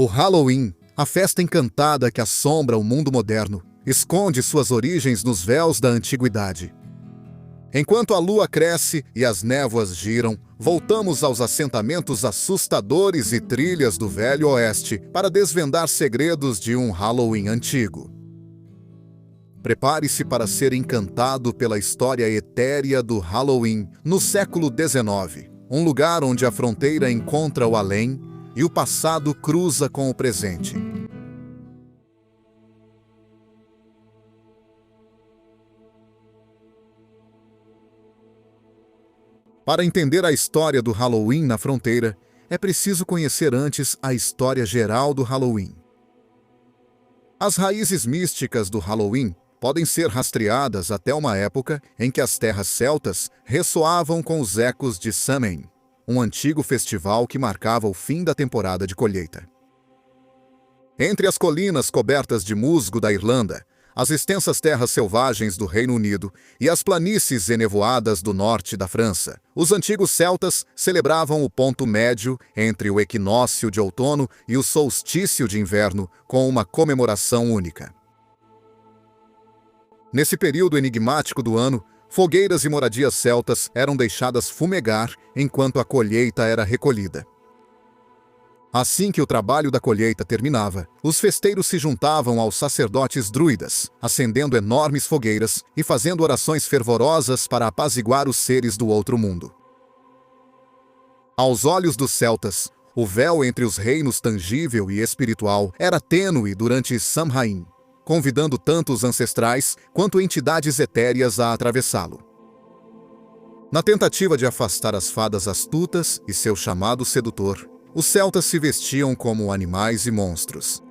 O Halloween, a festa encantada que assombra o mundo moderno, esconde suas origens nos véus da antiguidade. Enquanto a lua cresce e as névoas giram, voltamos aos assentamentos assustadores e trilhas do Velho Oeste para desvendar segredos de um Halloween antigo. Prepare-se para ser encantado pela história etérea do Halloween no século XIX, um lugar onde a fronteira encontra o além e o passado cruza com o presente. Para entender a história do Halloween na fronteira, é preciso conhecer antes a história geral do Halloween. As raízes místicas do Halloween podem ser rastreadas até uma época em que as terras celtas ressoavam com os ecos de Samhain, um antigo festival que marcava o fim da temporada de colheita. Entre as colinas cobertas de musgo da Irlanda, as extensas terras selvagens do Reino Unido e as planícies enevoadas do norte da França, os antigos celtas celebravam o ponto médio entre o equinócio de outono e o solstício de inverno com uma comemoração única. Nesse período enigmático do ano, fogueiras e moradias celtas eram deixadas fumegar enquanto a colheita era recolhida. Assim que o trabalho da colheita terminava, os festeiros se juntavam aos sacerdotes druidas, acendendo enormes fogueiras e fazendo orações fervorosas para apaziguar os seres do outro mundo. Aos olhos dos celtas, o véu entre os reinos tangível e espiritual era tênue durante Samhain, convidando tanto os ancestrais quanto entidades etéreas a atravessá-lo. Na tentativa de afastar as fadas astutas e seu chamado sedutor, os celtas se vestiam como animais e monstros.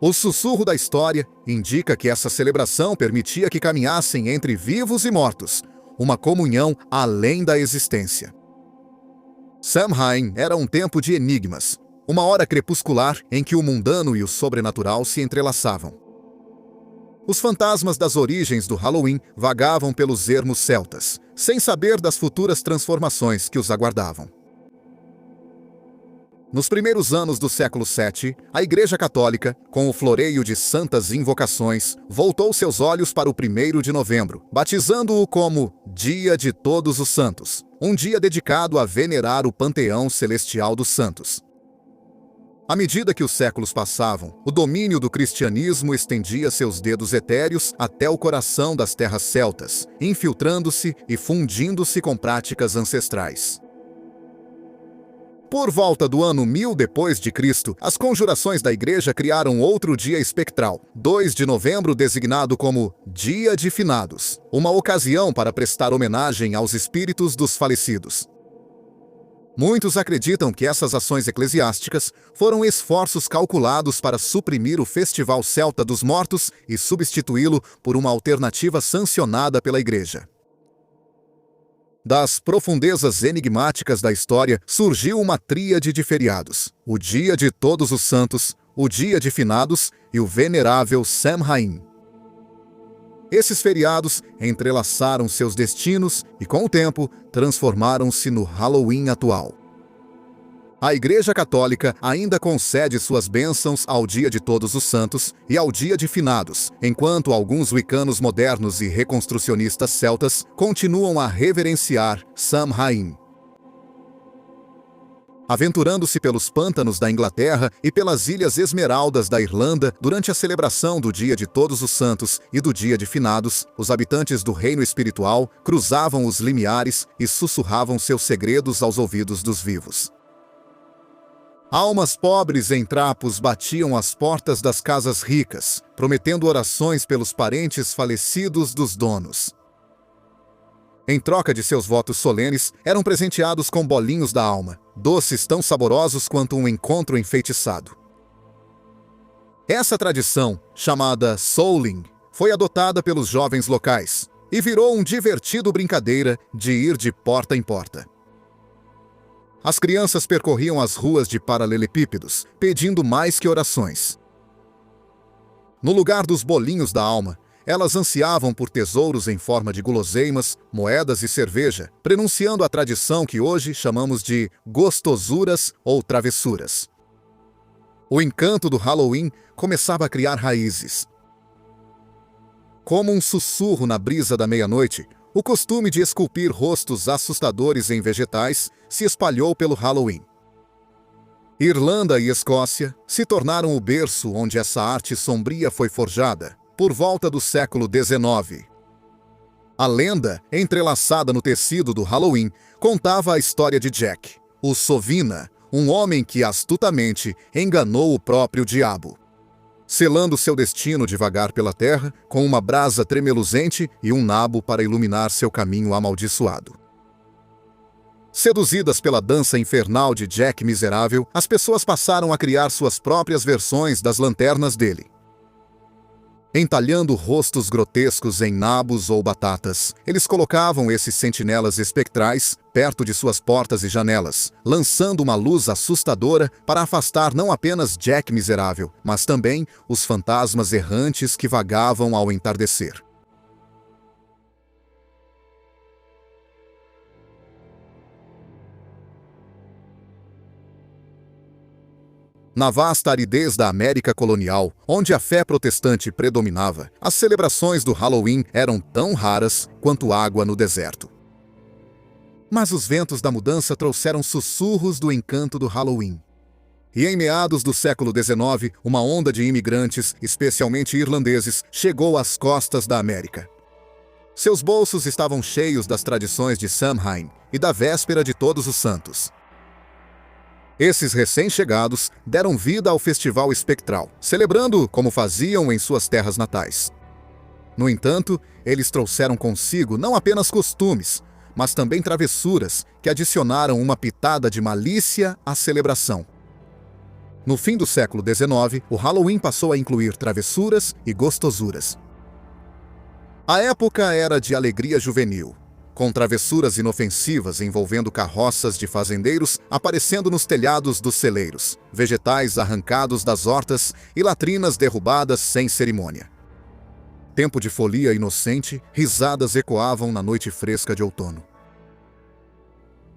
O sussurro da história indica que essa celebração permitia que caminhassem entre vivos e mortos, uma comunhão além da existência. Samhain era um tempo de enigmas, uma hora crepuscular em que o mundano e o sobrenatural se entrelaçavam. Os fantasmas das origens do Halloween vagavam pelos ermos celtas, sem saber das futuras transformações que os aguardavam. Nos primeiros anos do século VII, a Igreja Católica, com o floreio de santas invocações, voltou seus olhos para o 1º de novembro, batizando-o como Dia de Todos os Santos, um dia dedicado a venerar o panteão celestial dos santos. À medida que os séculos passavam, o domínio do cristianismo estendia seus dedos etéreos até o coração das terras celtas, infiltrando-se e fundindo-se com práticas ancestrais. Por volta do ano 1000 d.C., as conjurações da Igreja criaram outro dia espectral, 2 de novembro, designado como Dia de Finados, uma ocasião para prestar homenagem aos espíritos dos falecidos. Muitos acreditam que essas ações eclesiásticas foram esforços calculados para suprimir o Festival Celta dos Mortos e substituí-lo por uma alternativa sancionada pela Igreja. Das profundezas enigmáticas da história surgiu uma tríade de feriados: o Dia de Todos os Santos, o Dia de Finados e o venerável Samhain. Esses feriados entrelaçaram seus destinos e, com o tempo, transformaram-se no Halloween atual. A Igreja Católica ainda concede suas bênçãos ao Dia de Todos os Santos e ao Dia de Finados, enquanto alguns wiccanos modernos e reconstrucionistas celtas continuam a reverenciar Samhain. Aventurando-se pelos pântanos da Inglaterra e pelas Ilhas Esmeraldas da Irlanda durante a celebração do Dia de Todos os Santos e do Dia de Finados, os habitantes do reino espiritual cruzavam os limiares e sussurravam seus segredos aos ouvidos dos vivos. Almas pobres em trapos batiam às portas das casas ricas, prometendo orações pelos parentes falecidos dos donos. Em troca de seus votos solenes, eram presenteados com bolinhos da alma, doces tão saborosos quanto um encontro enfeitiçado. Essa tradição, chamada souling, foi adotada pelos jovens locais e virou um divertido brincadeira de ir de porta em porta. As crianças percorriam as ruas de paralelepípedos, pedindo mais que orações. No lugar dos bolinhos da alma, elas ansiavam por tesouros em forma de guloseimas, moedas e cerveja, prenunciando a tradição que hoje chamamos de gostosuras ou travessuras. O encanto do Halloween começava a criar raízes. Como um sussurro na brisa da meia-noite, o costume de esculpir rostos assustadores em vegetais se espalhou pelo Halloween. Irlanda e Escócia se tornaram o berço onde essa arte sombria foi forjada, por volta do século XIX. A lenda, entrelaçada no tecido do Halloween, contava a história de Jack, o Sovina, um homem que astutamente enganou o próprio diabo, selando seu destino de vagar pela terra com uma brasa tremeluzente e um nabo para iluminar seu caminho amaldiçoado. Seduzidas pela dança infernal de Jack Miserável, as pessoas passaram a criar suas próprias versões das lanternas dele. Entalhando rostos grotescos em nabos ou batatas, eles colocavam esses sentinelas espectrais perto de suas portas e janelas, lançando uma luz assustadora para afastar não apenas Jack Miserável, mas também os fantasmas errantes que vagavam ao entardecer. Na vasta aridez da América colonial, onde a fé protestante predominava, as celebrações do Halloween eram tão raras quanto água no deserto. Mas os ventos da mudança trouxeram sussurros do encanto do Halloween. E em meados do século XIX, uma onda de imigrantes, especialmente irlandeses, chegou às costas da América. Seus bolsos estavam cheios das tradições de Samhain e da véspera de Todos os Santos. Esses recém-chegados deram vida ao festival espectral, celebrando como faziam em suas terras natais. No entanto, eles trouxeram consigo não apenas costumes, mas também travessuras que adicionaram uma pitada de malícia à celebração. No fim do século XIX, o Halloween passou a incluir travessuras e gostosuras. A época era de alegria juvenil, com travessuras inofensivas envolvendo carroças de fazendeiros aparecendo nos telhados dos celeiros, vegetais arrancados das hortas e latrinas derrubadas sem cerimônia. Tempo de folia inocente, risadas ecoavam na noite fresca de outono.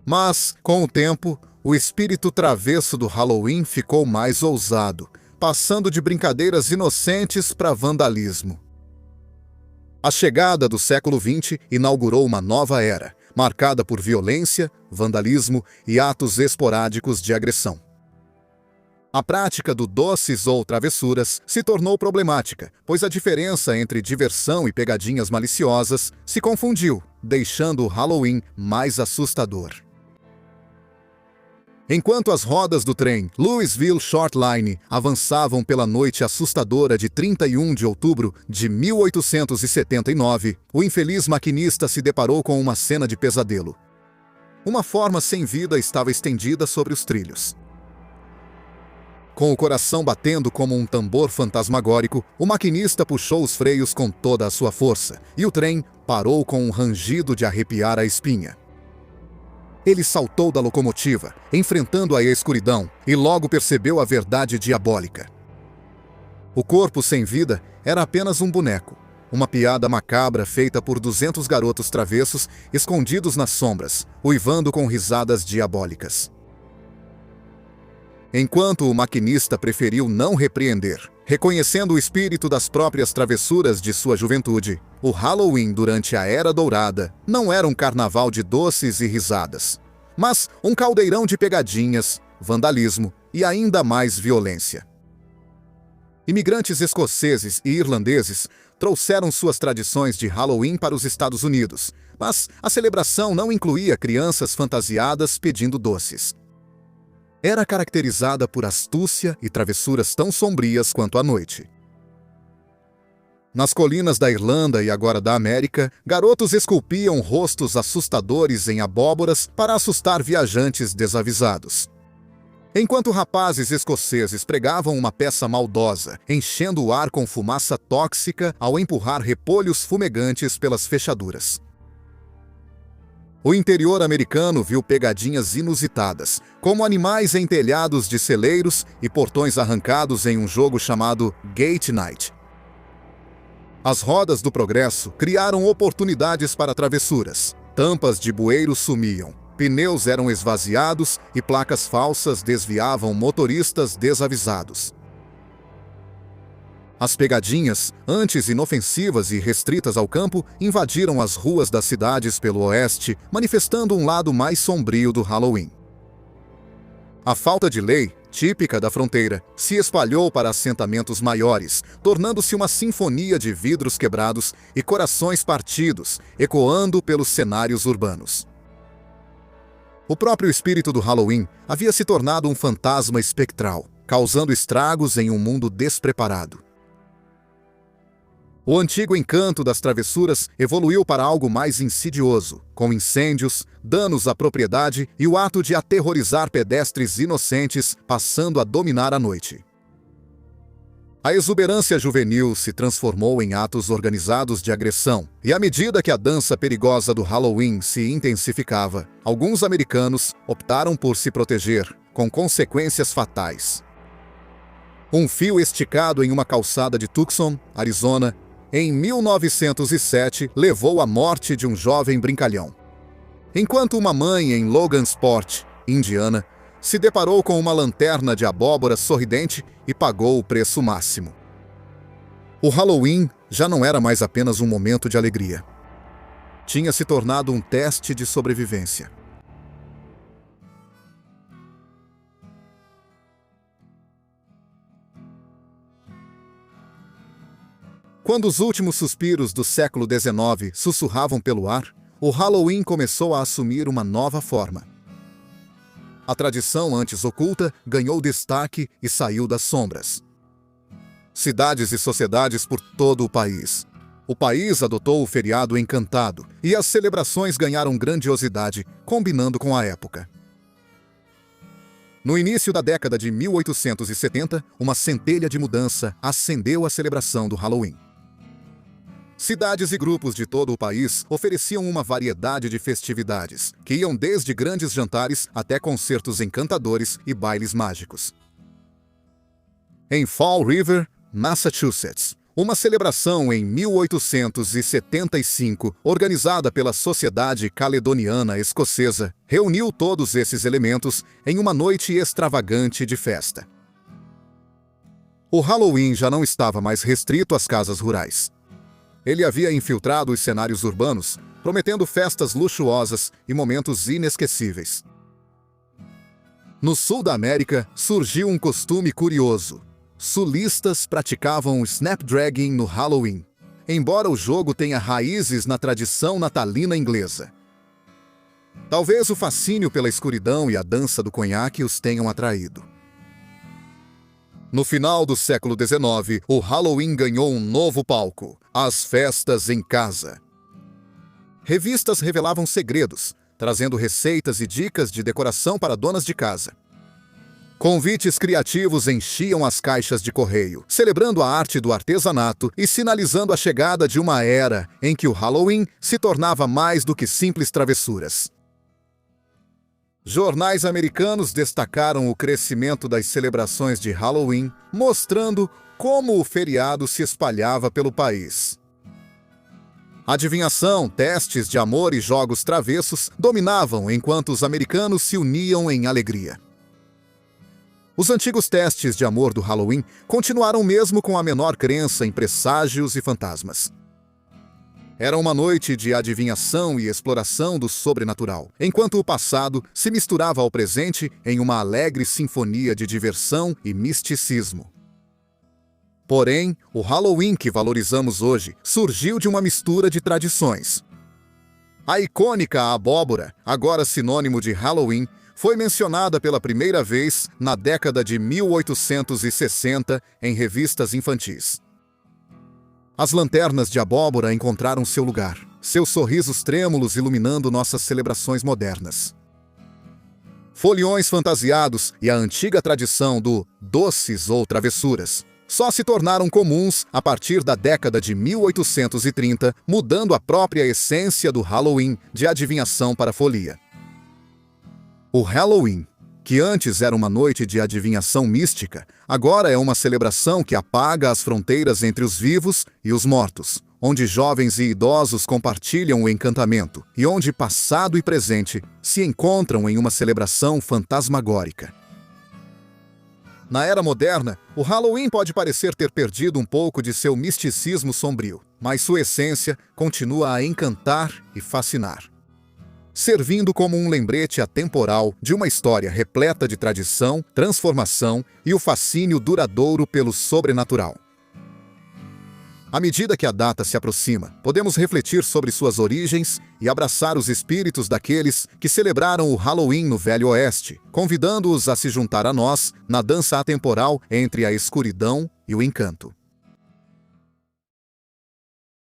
Mas, com o tempo, o espírito travesso do Halloween ficou mais ousado, passando de brincadeiras inocentes para vandalismo. A chegada do século XX inaugurou uma nova era, marcada por violência, vandalismo e atos esporádicos de agressão. A prática do doces ou travessuras se tornou problemática, pois a diferença entre diversão e pegadinhas maliciosas se confundiu, deixando o Halloween mais assustador. Enquanto as rodas do trem Louisville Short Line avançavam pela noite assustadora de 31 de outubro de 1879, o infeliz maquinista se deparou com uma cena de pesadelo. Uma forma sem vida estava estendida sobre os trilhos. Com o coração batendo como um tambor fantasmagórico, o maquinista puxou os freios com toda a sua força, e o trem parou com um rangido de arrepiar a espinha. Ele saltou da locomotiva, enfrentando a escuridão, e logo percebeu a verdade diabólica. O corpo sem vida era apenas um boneco, uma piada macabra feita por 200 garotos travessos escondidos nas sombras, uivando com risadas diabólicas. Enquanto o maquinista preferiu não repreender, reconhecendo o espírito das próprias travessuras de sua juventude, o Halloween durante a Era Dourada não era um carnaval de doces e risadas, mas um caldeirão de pegadinhas, vandalismo e ainda mais violência. Imigrantes escoceses e irlandeses trouxeram suas tradições de Halloween para os Estados Unidos, mas a celebração não incluía crianças fantasiadas pedindo doces. Era caracterizada por astúcia e travessuras tão sombrias quanto a noite. Nas colinas da Irlanda e agora da América, garotos esculpiam rostos assustadores em abóboras para assustar viajantes desavisados. Enquanto rapazes escoceses pregavam uma peça maldosa, enchendo o ar com fumaça tóxica ao empurrar repolhos fumegantes pelas fechaduras. O interior americano viu pegadinhas inusitadas, como animais em telhados de celeiros e portões arrancados em um jogo chamado Gate Night. As rodas do progresso criaram oportunidades para travessuras. Tampas de bueiro sumiam, Pneus eram esvaziados e placas falsas desviavam motoristas desavisados. As pegadinhas, antes inofensivas e restritas ao campo, invadiram as ruas das cidades pelo oeste, manifestando um lado mais sombrio do Halloween. A falta de lei, típica da fronteira, se espalhou para assentamentos maiores, tornando-se uma sinfonia de vidros quebrados e corações partidos, ecoando pelos cenários urbanos. O próprio espírito do Halloween havia se tornado um fantasma espectral, causando estragos em um mundo despreparado. O antigo encanto das travessuras evoluiu para algo mais insidioso, com incêndios, danos à propriedade e o ato de aterrorizar pedestres inocentes, passando a dominar a noite. A exuberância juvenil se transformou em atos organizados de agressão, e à medida que a dança perigosa do Halloween se intensificava, alguns americanos optaram por se proteger, com consequências fatais. Um fio esticado em uma calçada de Tucson, Arizona, em 1907, levou à morte de um jovem brincalhão. Enquanto uma mãe em Logansport, Indiana, se deparou com uma lanterna de abóbora sorridente e pagou o preço máximo. O Halloween já não era mais apenas um momento de alegria. Tinha se tornado um teste de sobrevivência. Quando os últimos suspiros do século XIX sussurravam pelo ar, o Halloween começou a assumir uma nova forma. A tradição antes oculta ganhou destaque e saiu das sombras. Cidades e sociedades por todo o país. O país adotou o feriado encantado e as celebrações ganharam grandiosidade, combinando com a época. No início da década de 1870, uma centelha de mudança acendeu a celebração do Halloween. Cidades e grupos de todo o país ofereciam uma variedade de festividades, que iam desde grandes jantares até concertos encantadores e bailes mágicos. Em Fall River, Massachusetts, uma celebração em 1875, organizada pela Sociedade Caledoniana Escocesa, reuniu todos esses elementos em uma noite extravagante de festa. O Halloween já não estava mais restrito às casas rurais. Ele havia infiltrado os cenários urbanos, prometendo festas luxuosas e momentos inesquecíveis. No sul da América, surgiu um costume curioso. Sulistas praticavam o snapdragging no Halloween, embora o jogo tenha raízes na tradição natalina inglesa. Talvez o fascínio pela escuridão e a dança do conhaque os tenham atraído. No final do século XIX, o Halloween ganhou um novo palco: as festas em casa. Revistas revelavam segredos, trazendo receitas e dicas de decoração para donas de casa. Convites criativos enchiam as caixas de correio, celebrando a arte do artesanato e sinalizando a chegada de uma era em que o Halloween se tornava mais do que simples travessuras. Jornais americanos destacaram o crescimento das celebrações de Halloween, mostrando como o feriado se espalhava pelo país. Adivinhação, testes de amor e jogos travessos dominavam enquanto os americanos se uniam em alegria. Os antigos testes de amor do Halloween continuaram mesmo com a menor crença em presságios e fantasmas. Era uma noite de adivinhação e exploração do sobrenatural, enquanto o passado se misturava ao presente em uma alegre sinfonia de diversão e misticismo. Porém, o Halloween que valorizamos hoje surgiu de uma mistura de tradições. A icônica abóbora, agora sinônimo de Halloween, foi mencionada pela primeira vez na década de 1860 em revistas infantis. As lanternas de abóbora encontraram seu lugar, seus sorrisos trêmulos iluminando nossas celebrações modernas. Foliões fantasiados e a antiga tradição do doces ou travessuras só se tornaram comuns a partir da década de 1830, mudando a própria essência do Halloween de adivinhação para folia. O Halloween, que antes era uma noite de adivinhação mística, agora é uma celebração que apaga as fronteiras entre os vivos e os mortos, onde jovens e idosos compartilham o encantamento e onde passado e presente se encontram em uma celebração fantasmagórica. Na era moderna, o Halloween pode parecer ter perdido um pouco de seu misticismo sombrio, mas sua essência continua a encantar e fascinar, servindo como um lembrete atemporal de uma história repleta de tradição, transformação e o fascínio duradouro pelo sobrenatural. À medida que a data se aproxima, podemos refletir sobre suas origens e abraçar os espíritos daqueles que celebraram o Halloween no Velho Oeste, convidando-os a se juntar a nós na dança atemporal entre a escuridão e o encanto.